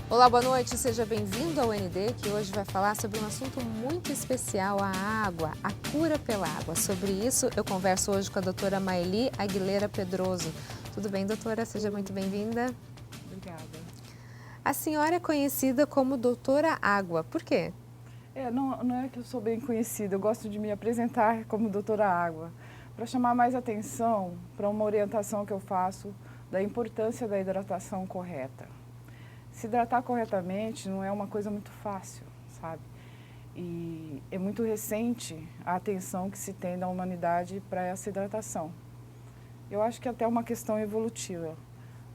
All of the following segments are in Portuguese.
Olá, boa noite, seja bem-vindo ao ND, que hoje vai falar sobre um assunto muito especial, a água, a cura pela água. Sobre isso, eu converso hoje com a doutora Maeli Aguilera Pedroso. Tudo bem, doutora? Seja muito bem-vinda. Obrigada. A senhora é conhecida como doutora Água, por quê? Não é que eu sou bem conhecida, eu gosto de me apresentar como doutora Água, para chamar mais atenção para uma orientação que eu faço da importância da hidratação correta. Se hidratar corretamente não é uma coisa muito fácil, sabe? E é muito recente a atenção que se tem da humanidade para essa hidratação. Eu acho que é até uma questão evolutiva.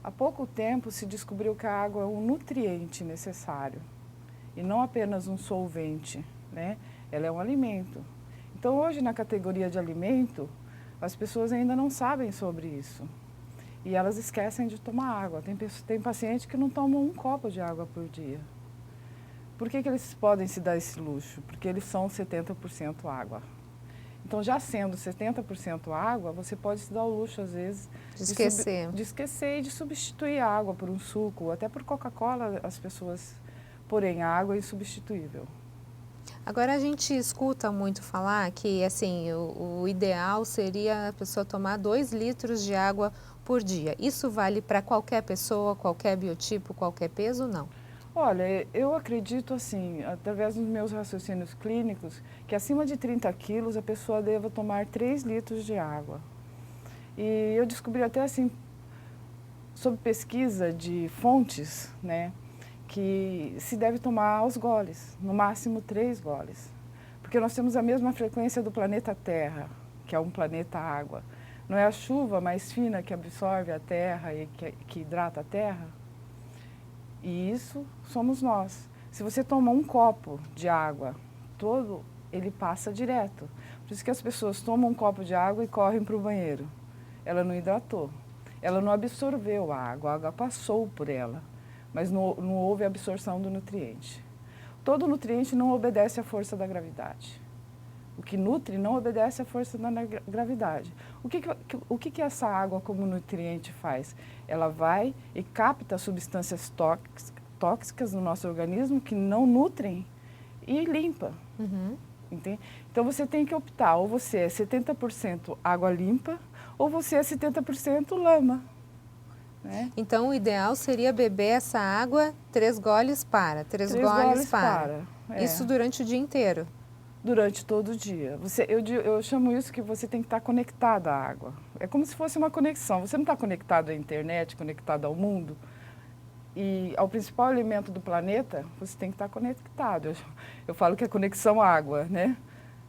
Há pouco tempo se descobriu que a água é um nutriente necessário e não apenas um solvente, né? Ela é um alimento. Então, hoje, na categoria de alimento, as pessoas ainda não sabem sobre isso. E elas esquecem de tomar água. Tem pacientes que não tomam um copo de água por dia. Por que eles podem se dar esse luxo? Porque eles são 70% água. Então, já sendo 70% água, você pode se dar o luxo, às vezes, De esquecer. de esquecer e de substituir a água por um suco, até por Coca-Cola, as pessoas. Porém, a água é insubstituível. Agora a gente escuta muito falar que assim, o ideal seria a pessoa tomar 2 litros de água por dia. Isso vale para qualquer pessoa, qualquer biotipo, qualquer peso, não? Olha, eu acredito assim, através dos meus raciocínios clínicos, que acima de 30 quilos a pessoa deva tomar 3 litros de água. E eu descobri até assim, sob pesquisa de fontes, né, que se deve tomar aos goles, no máximo 3 goles. Porque nós temos a mesma frequência do planeta Terra, que é um planeta água. Não é a chuva mais fina que absorve a Terra e que hidrata a Terra? E isso somos nós. Se você toma um copo de água, todo ele passa direto. Por isso que as pessoas tomam um copo de água e correm para o banheiro. Ela não hidratou. Ela não absorveu a água passou por ela, mas não houve absorção do nutriente. Todo nutriente não obedece à força da gravidade. O que nutre não obedece à força da gravidade. O que essa água como nutriente faz? Ela vai e capta substâncias tóxicas no nosso organismo que não nutrem e limpa. Uhum. Entende? Então você tem que optar, ou você é 70% água limpa, ou você é 70% lama. Né? Então o ideal seria beber essa água 3 goles para, 3 goles para. Isso durante o dia inteiro? Durante todo o dia. Eu chamo isso que você tem que estar conectado à água. É como se fosse uma conexão. Você não está conectado à internet, conectado ao mundo e ao principal elemento do planeta, você tem que estar conectado. Eu falo que é conexão água, né?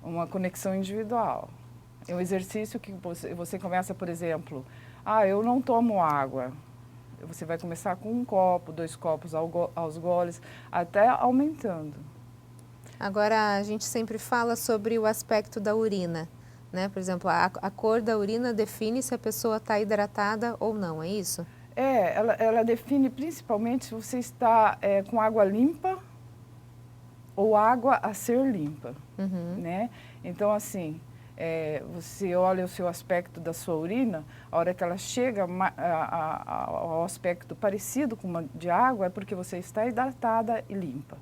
Uma conexão individual. É um exercício que você começa, por exemplo, eu não tomo água. Você vai começar com 1 copo, 2 copos aos goles, até aumentando. Agora, a gente sempre fala sobre o aspecto da urina, né? Por exemplo, a cor da urina define se a pessoa está hidratada ou não, é isso? Ela define principalmente se você está com água limpa ou água a ser limpa, né? Então, assim, você olha o seu aspecto da sua urina, a hora que ela chega ao aspecto parecido com uma de água, é porque você está hidratada e limpa.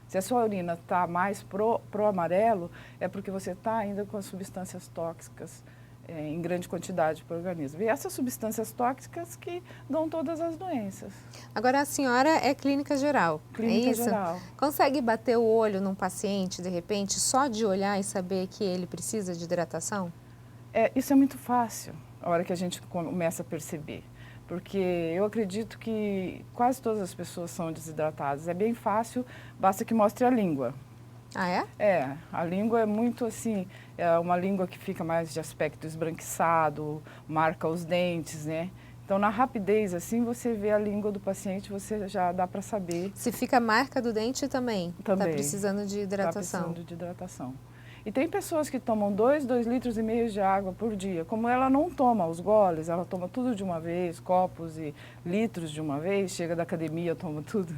Se a sua urina está mais pro amarelo, é porque você está ainda com as substâncias tóxicas em grande quantidade para o organismo. E essas substâncias tóxicas que dão todas as doenças. Agora, a senhora é clínica geral, Clínica é isso? geral. Consegue bater o olho num paciente, de repente, só de olhar e saber que ele precisa de hidratação? Isso é muito fácil, a hora que a gente começa a perceber. Porque eu acredito que quase todas as pessoas são desidratadas. É bem fácil, basta que mostre a língua. Ah, é? A língua é muito assim, é uma língua que fica mais de aspecto esbranquiçado, marca os dentes, né? Então, na rapidez, assim, você vê a língua do paciente, você já dá para saber. Se fica a marca do dente também, está precisando de hidratação. Está precisando de hidratação. E tem pessoas que tomam 2,5 litros de água por dia. Como ela não toma os goles, ela toma tudo de uma vez, copos e litros de uma vez, chega da academia, toma tudo.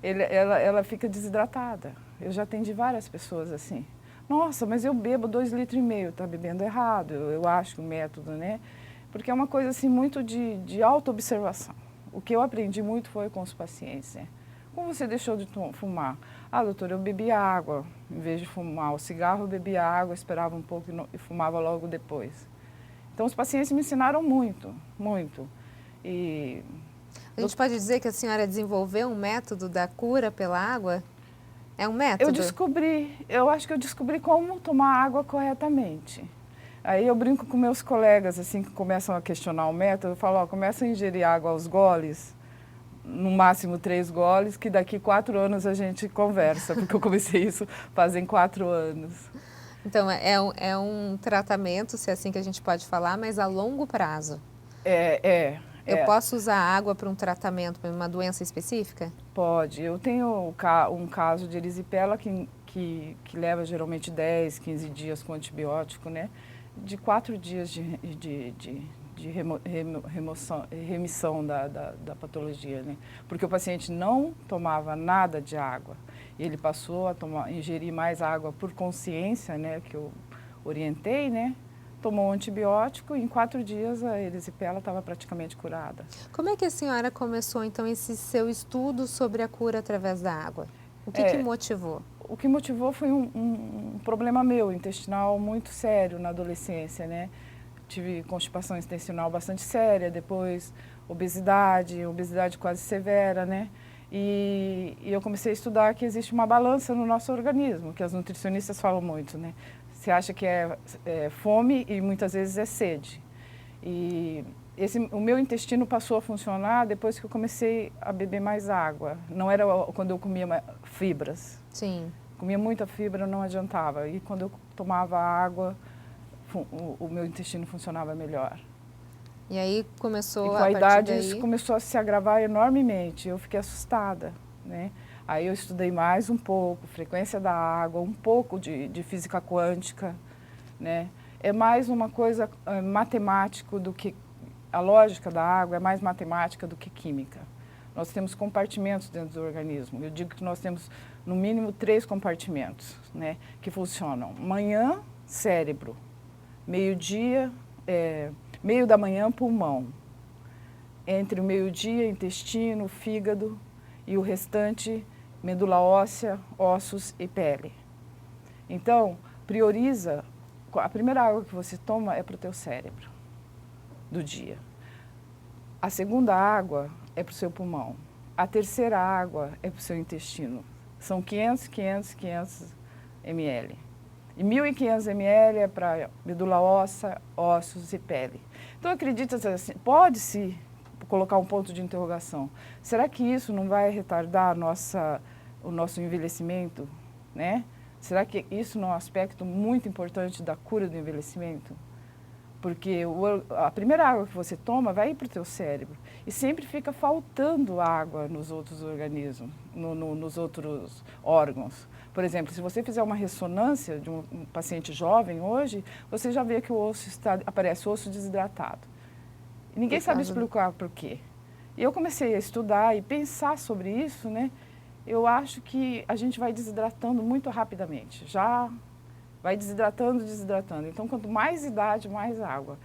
Ela fica desidratada. Eu já atendi várias pessoas assim. Nossa, mas eu bebo 2,5 litros, está bebendo errado, eu acho que o método, né? Porque é uma coisa assim muito de autoobservação. O que eu aprendi muito foi com os pacientes, né? Como você deixou de fumar? Ah, doutora, eu bebia água. Em vez de fumar o cigarro, eu bebia água, esperava um pouco e fumava logo depois. Então, os pacientes me ensinaram muito, muito. E A gente pode dizer que a senhora desenvolveu um método da cura pela água? É um método? eu acho que eu descobri como tomar água corretamente. Aí eu brinco com meus colegas, assim, que começam a questionar o método, eu falo, ó, começa a ingerir água aos goles, no máximo 3 goles, que daqui 4 anos a gente conversa, porque eu comecei isso fazem 4 anos. Então, é um tratamento, se é assim que a gente pode falar, mas a longo prazo. Eu posso usar água para um tratamento, para uma doença específica? Pode. Eu tenho um caso de erisipela que leva geralmente 10, 15 dias com antibiótico, né? De 4 dias de remissão da patologia, né? Porque o paciente não tomava nada de água. Ele passou a ingerir mais água por consciência, né? Que eu orientei, né? Tomou um antibiótico e em 4 dias a erisipela estava praticamente curada. Como é que a senhora começou, então, esse seu estudo sobre a cura através da água? O que motivou? O que motivou foi um problema meu, intestinal, muito sério na adolescência, né? Tive constipação intestinal bastante séria, depois obesidade quase severa, né? E eu comecei a estudar que existe uma balança no nosso organismo, que as nutricionistas falam muito, né? Você acha que é fome e muitas vezes é sede. E o meu intestino passou a funcionar depois que eu comecei a beber mais água. Não era quando eu comia fibras. Sim. Comia muita fibra, não adiantava. E quando eu tomava água, o meu intestino funcionava melhor. E aí começou, e com a idade isso começou a se agravar enormemente. Eu fiquei assustada, né? Aí eu estudei mais um pouco, frequência da água, um pouco de física quântica, né? É mais uma coisa matemática do que... A lógica da água é mais matemática do que química. Nós temos compartimentos dentro do organismo. Eu digo que nós temos, no mínimo, 3 compartimentos, né? Que funcionam. Manhã, cérebro. Meio-dia, meio da manhã, pulmão. Entre o meio-dia, intestino, fígado e o restante, medula óssea, ossos e pele. Então, prioriza, a primeira água que você toma é para o teu cérebro, do dia. A segunda água é para o seu pulmão. A terceira água é para o seu intestino. São 500, 500, 500 ml. E 1.500 ml é para medula óssea, ossos e pele. Então, acredita assim, pode-se colocar um ponto de interrogação. Será que isso não vai retardar o nosso envelhecimento, né? Será que isso não é um aspecto muito importante da cura do envelhecimento? Porque a primeira água que você toma vai ir para o teu cérebro. E sempre fica faltando água nos outros organismos, nos outros órgãos. Por exemplo, se você fizer uma ressonância de um paciente jovem hoje, você já vê que o osso aparece osso desidratado. E ninguém sabe explicar por quê. E eu comecei a estudar e pensar sobre isso, né? Eu acho que a gente vai desidratando muito rapidamente. Já vai desidratando, desidratando. Então, quanto mais idade, mais água.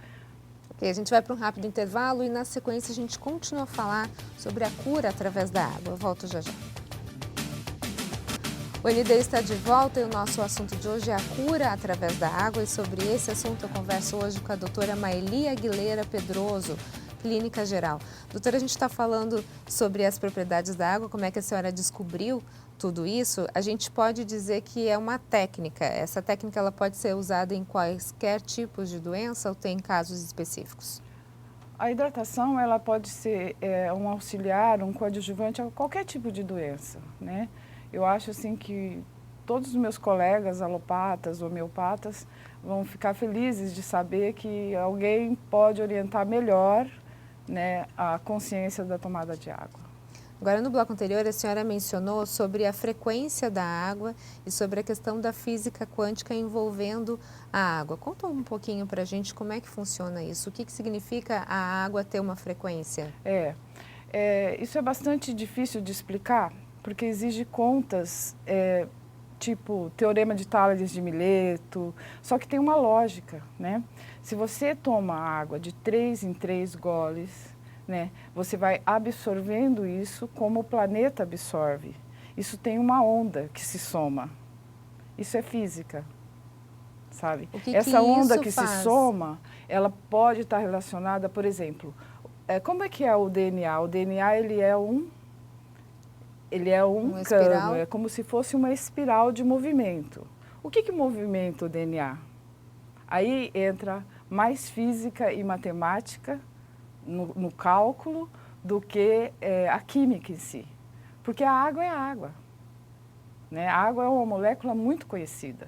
Ok, a gente vai para um rápido intervalo e na sequência a gente continua a falar sobre a cura através da água. Eu volto já já. O ND está de volta e o nosso assunto de hoje é a cura através da água. E sobre esse assunto eu converso hoje com a doutora Maeli Aguilera Pedroso, Clínica Geral. Doutora, a gente está falando sobre as propriedades da água, como é que a senhora descobriu tudo isso. A gente pode dizer que é uma técnica. Essa técnica ela pode ser usada em quaisquer tipos de doença ou tem casos específicos? A hidratação ela pode ser um auxiliar, um coadjuvante a qualquer tipo de doença, né? Eu acho assim que todos os meus colegas alopatas, homeopatas, vão ficar felizes de saber que alguém pode orientar melhor, né, a consciência da tomada de água. Agora, no bloco anterior, a senhora mencionou sobre a frequência da água e sobre a questão da física quântica envolvendo a água. Conta um pouquinho para a gente como é que funciona isso. O que significa a água ter uma frequência? Isso é bastante difícil de explicar, porque exige contas, tipo Teorema de Tales de Mileto, só que tem uma lógica, né? Se você toma água de 3 em 3 goles, né? Você vai absorvendo isso como o planeta absorve. Isso tem uma onda que se soma. Isso é física, sabe? Essa onda que se soma, ela pode estar relacionada, por exemplo, como é que é o DNA? O DNA, ele é um cano, é como se fosse uma espiral de movimento. O que movimenta o DNA? Aí entra mais física e matemática no cálculo do que a química em si. Porque a água é água, né? A água é uma molécula muito conhecida,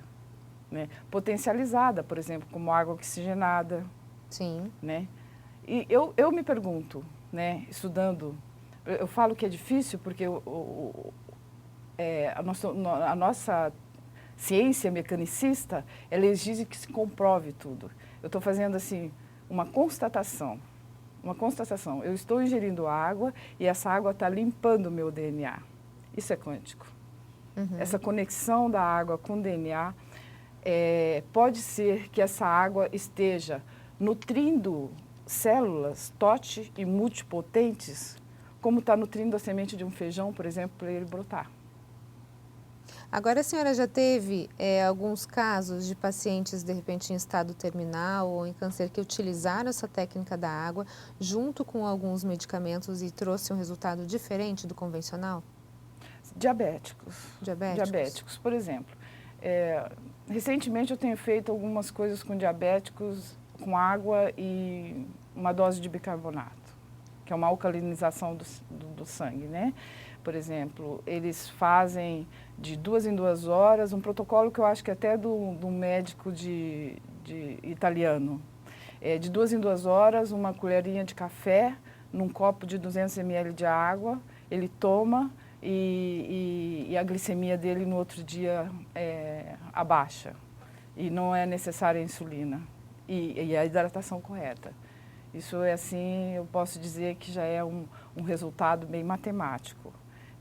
né? Potencializada, por exemplo, como água oxigenada. Sim. Né? E eu me pergunto, né, estudando, eu falo que é difícil porque a nossa ciência mecanicista, ela exige que se comprove tudo. Eu estou fazendo assim uma constatação. Eu estou ingerindo água e essa água está limpando o meu DNA. Isso é quântico. Uhum. Essa conexão da água com o DNA, pode ser que essa água esteja nutrindo células TOT e multipotentes, como está nutrindo a semente de um feijão, por exemplo, para ele brotar. Agora, a senhora já teve alguns casos de pacientes, de repente, em estado terminal ou em câncer, que utilizaram essa técnica da água junto com alguns medicamentos e trouxe um resultado diferente do convencional? Diabéticos. Diabéticos, por exemplo. Recentemente eu tenho feito algumas coisas com diabéticos com água e uma dose de bicarbonato, que é uma alcalinização do sangue, né? Por exemplo, eles fazem de 2 em 2 horas, um protocolo que eu acho que até do médico de italiano. De 2 em 2 horas, uma colherinha de café num copo de 200 ml de água, ele toma e a glicemia dele no outro dia abaixa. E não é necessária a insulina e a hidratação correta. Isso é assim, eu posso dizer que já é um resultado bem matemático.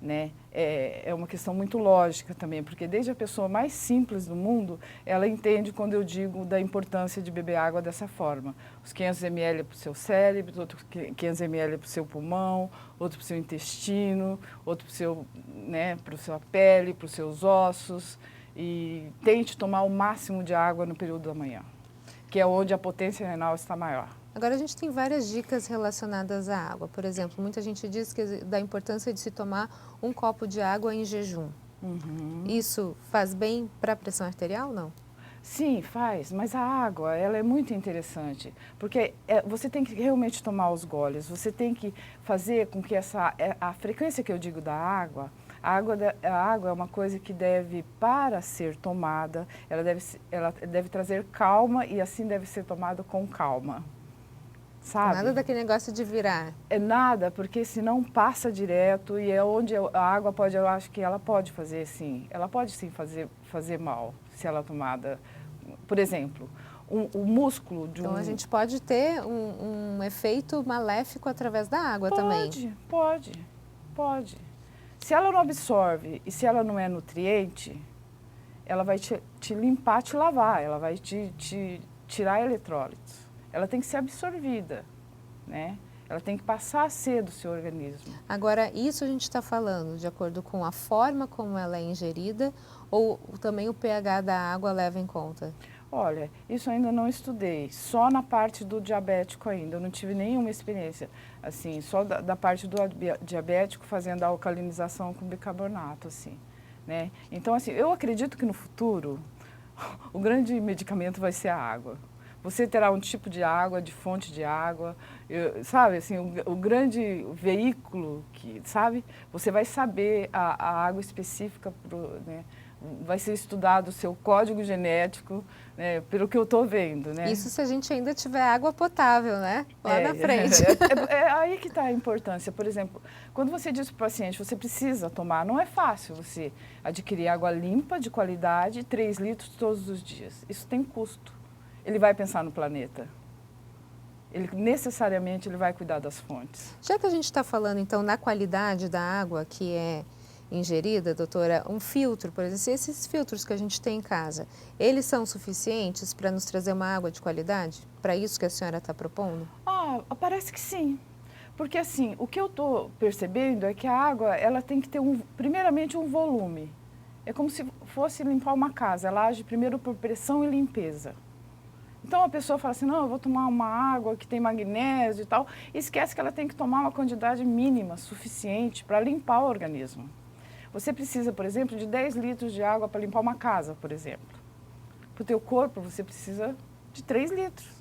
Né? É uma questão muito lógica também, porque desde a pessoa mais simples do mundo, ela entende quando eu digo da importância de beber água dessa forma. Os 500 ml é para o seu cérebro, outros 500 ml é para o seu pulmão, outro para o seu intestino, outro para a sua pele, para os seus ossos. E tente tomar o máximo de água no período da manhã, que é onde a potência renal está maior. Agora, a gente tem várias dicas relacionadas à água. Por exemplo, muita gente diz da importância de se tomar um copo de água em jejum. Uhum. Isso faz bem para a pressão arterial, não? Sim, faz, mas a água, ela é muito interessante, porque você tem que realmente tomar os goles, você tem que fazer com que a frequência que eu digo da água, a água é uma coisa que deve, para ser tomada, ela deve trazer calma e assim deve ser tomada com calma. Sabe? Nada daquele negócio de virar. É nada, porque senão passa direto e é onde a água pode, eu acho que ela pode fazer sim, ela pode sim fazer mal, se ela é tomada. Por exemplo, o músculo de Então a gente pode ter um efeito maléfico através da água também. Pode. Se ela não absorve e se ela não é nutriente, ela vai te limpar, te lavar, ela vai te tirar eletrólitos. Ela tem que ser absorvida, né? Ela tem que passar a ser do seu organismo. Agora, isso a gente está falando de acordo com a forma como ela é ingerida ou também o pH da água leva em conta? Olha, isso ainda não estudei, só na parte do diabético ainda, eu não tive nenhuma experiência, assim, só da parte do diabético fazendo a alcalinização com bicarbonato, assim, né? Então, assim, eu acredito que no futuro o grande medicamento vai ser a água. Você terá um tipo de água, de fonte de água, sabe, assim, o grande veículo que, sabe, você vai saber a água específica, né? Vai ser estudado o seu código genético, né, pelo que eu estou vendo, né? Isso se a gente ainda tiver água potável, né? Lá na frente. É aí que está a importância. Por exemplo, quando você diz para o paciente, você precisa tomar, não é fácil você adquirir água limpa, de qualidade, 3 litros todos os dias. Isso tem custo. Ele vai pensar no planeta. Necessariamente ele vai cuidar das fontes. Já que a gente está falando, então, na qualidade da água que é ingerida, doutora, um filtro, por exemplo, esses filtros que a gente tem em casa, eles são suficientes para nos trazer uma água de qualidade? Para isso que a senhora está propondo? Parece que sim. Porque assim, o que eu estou percebendo é que a água, ela tem que ter, primeiramente, um volume. É como se fosse limpar uma casa, ela age primeiro por pressão e limpeza. Então a pessoa fala assim, não, eu vou tomar uma água que tem magnésio e tal, e esquece que ela tem que tomar uma quantidade mínima, suficiente para limpar o organismo. Você precisa, por exemplo, de 10 litros de água para limpar uma casa, por exemplo. Para o teu corpo, você precisa de 3 litros.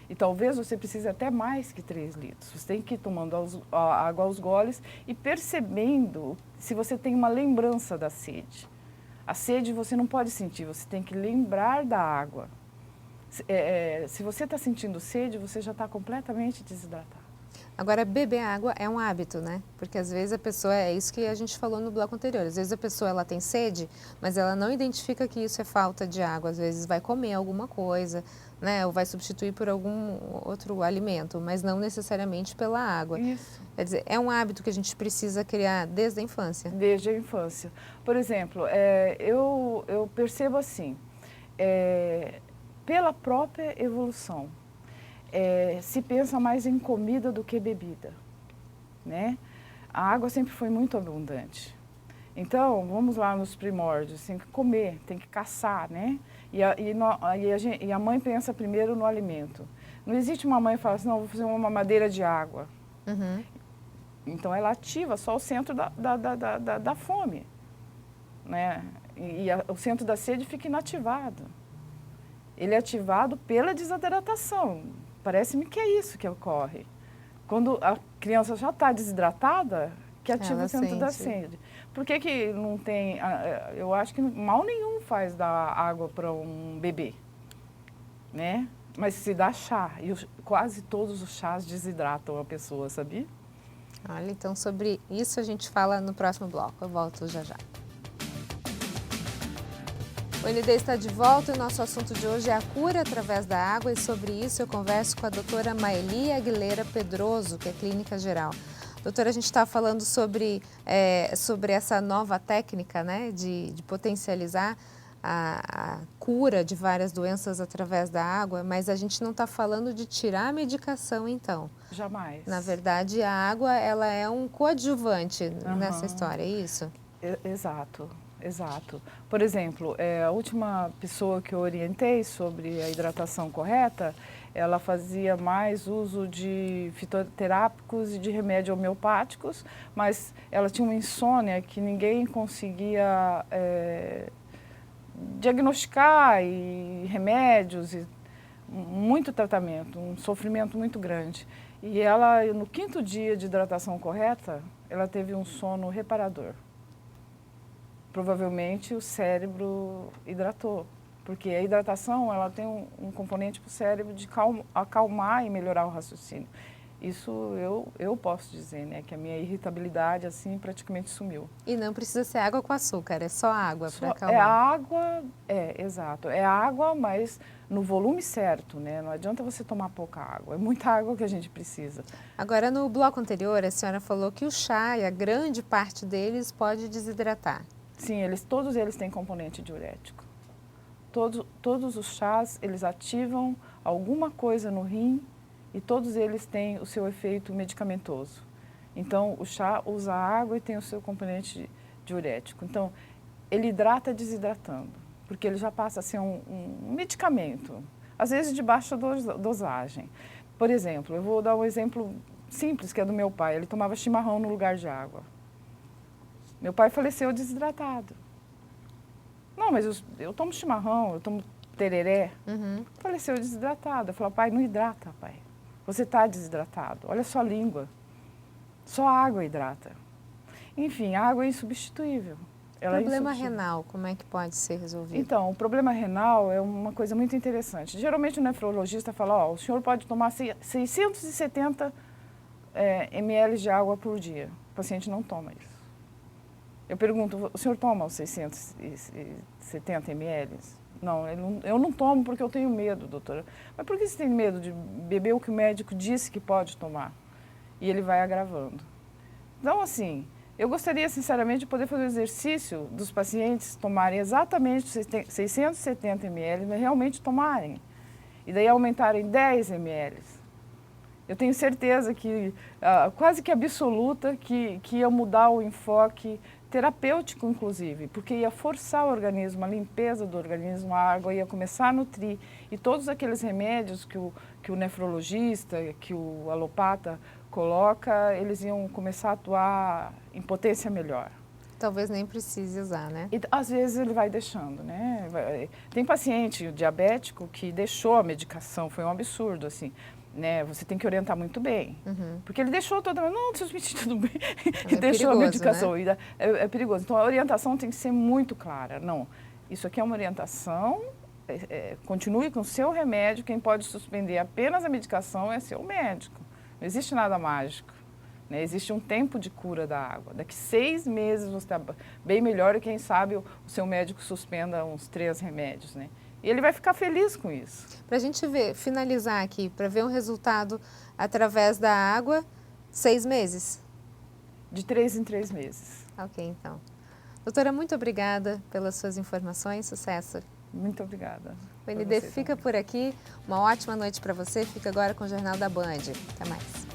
E talvez você precise até mais que 3 litros. Você tem que ir tomando a água aos goles e percebendo se você tem uma lembrança da sede. A sede você não pode sentir, você tem que lembrar da água. Se você está sentindo sede, você já está completamente desidratado. Agora, beber água é um hábito, né? Porque às vezes a pessoa, é isso que a gente falou no bloco anterior, às vezes a pessoa ela tem sede, mas ela não identifica que isso é falta de água, às vezes vai comer alguma coisa, né? Ou vai substituir por algum outro alimento, mas não necessariamente pela água. Isso. Quer dizer, é um hábito que a gente precisa criar desde a infância. Desde a infância. Por exemplo, eu percebo assim, pela própria evolução, se pensa mais em comida do que bebida, né? A água sempre foi muito abundante. Então, vamos lá nos primórdios, tem que comer, tem que caçar, né? E a mãe pensa primeiro no alimento. Não existe uma mãe que fala assim, não, vou fazer uma mamadeira de água. Uhum. Então, ela ativa só o centro da fome, né? O centro da sede fica inativado. Ele é ativado pela desidratação. Parece-me que é isso que ocorre. Quando a criança já está desidratada, que ativa o centro da sede. Por que não tem... Eu acho que mal nenhum faz dar água para um bebê, né? Mas se dá chá, e quase todos os chás desidratam a pessoa, sabia? Olha, então sobre isso a gente fala no próximo bloco. Eu volto já já. O ND está de volta e o nosso assunto de hoje é a cura através da água, e sobre isso eu converso com a doutora Maeli Aguilera Pedroso, que é clínica geral. Doutora, a gente está falando sobre essa nova técnica, né, de potencializar a cura de várias doenças através da água, mas a gente não está falando de tirar a medicação, então. Jamais. Na verdade, a água ela é um coadjuvante nessa história, é isso? Exato. Exato. Por exemplo, a última pessoa que eu orientei sobre a hidratação correta, ela fazia mais uso de fitoterápicos e de remédios homeopáticos, mas ela tinha uma insônia que ninguém conseguia diagnosticar, e remédios, e muito tratamento, um sofrimento muito grande. E ela, no 5º dia de hidratação correta, ela teve um sono reparador. Provavelmente o cérebro hidratou, porque a hidratação ela tem um componente para o cérebro de acalmar e melhorar o raciocínio. Isso eu posso dizer, né, que a minha irritabilidade assim praticamente sumiu. E não precisa ser água com açúcar, é só água para acalmar. É água, exato, é água, mas no volume certo, né? Não adianta você tomar pouca água, é muita água que a gente precisa. Agora, no bloco anterior, a senhora falou que o chá, e a grande parte deles, pode desidratar. Sim, todos eles têm componente diurético. Todos os chás, eles ativam alguma coisa no rim e todos eles têm o seu efeito medicamentoso. Então, o chá usa água e tem o seu componente diurético. Então, ele hidrata desidratando, porque ele já passa a ser um medicamento, às vezes de baixa dosagem. Por exemplo, eu vou dar um exemplo simples, que é do meu pai. Ele tomava chimarrão no lugar de água. Meu pai faleceu desidratado. Não, mas eu tomo chimarrão, eu tomo tereré. Uhum. Faleceu desidratado. Eu falei, pai, não hidrata, pai. Você está desidratado. Olha só a língua. Só água hidrata. Enfim, a água é insubstituível. Ela problema renal, como é que pode ser resolvido? Então, o problema renal é uma coisa muito interessante. Geralmente o nefrologista fala, ó, o senhor pode tomar 670 ml de água por dia. O paciente não toma isso. Eu pergunto, o senhor toma os 670 ml? Não, eu não tomo porque eu tenho medo, doutora. Mas por que você tem medo de beber o que o médico disse que pode tomar? E ele vai agravando. Então, assim, eu gostaria, sinceramente, de poder fazer o exercício dos pacientes tomarem exatamente 670 ml, mas realmente tomarem. E daí aumentarem 10 ml. Eu tenho certeza que, quase que absoluta, que ia mudar o enfoque terapêutico, inclusive, porque ia forçar o organismo, a limpeza do organismo, a água ia começar a nutrir. E todos aqueles remédios que o nefrologista, que o alopata coloca, eles iam começar a atuar em potência melhor. Talvez nem precise usar, né? E às vezes ele vai deixando, né? Tem paciente diabético que deixou a medicação, foi um absurdo, assim. Né, você tem que orientar muito bem, porque ele deixou toda, não, transmitir tudo bem, e deixou perigoso, a medicação, né? É perigoso. Então a orientação tem que ser muito clara, não, isso aqui é uma orientação, continue com o seu remédio, quem pode suspender apenas a medicação é seu médico, não existe nada mágico, né? Existe um tempo de cura da água, daqui 6 meses você está bem melhor e quem sabe o seu médico suspenda uns 3 remédios, né? E ele vai ficar feliz com isso. Para a gente ver, finalizar aqui, para ver um resultado através da água, 6 meses? De 3 em 3 meses. Ok, então. Doutora, muito obrigada pelas suas informações, sucesso. Muito obrigada. O ND fica por aqui, uma ótima noite para você, fica agora com o Jornal da Band. Até mais.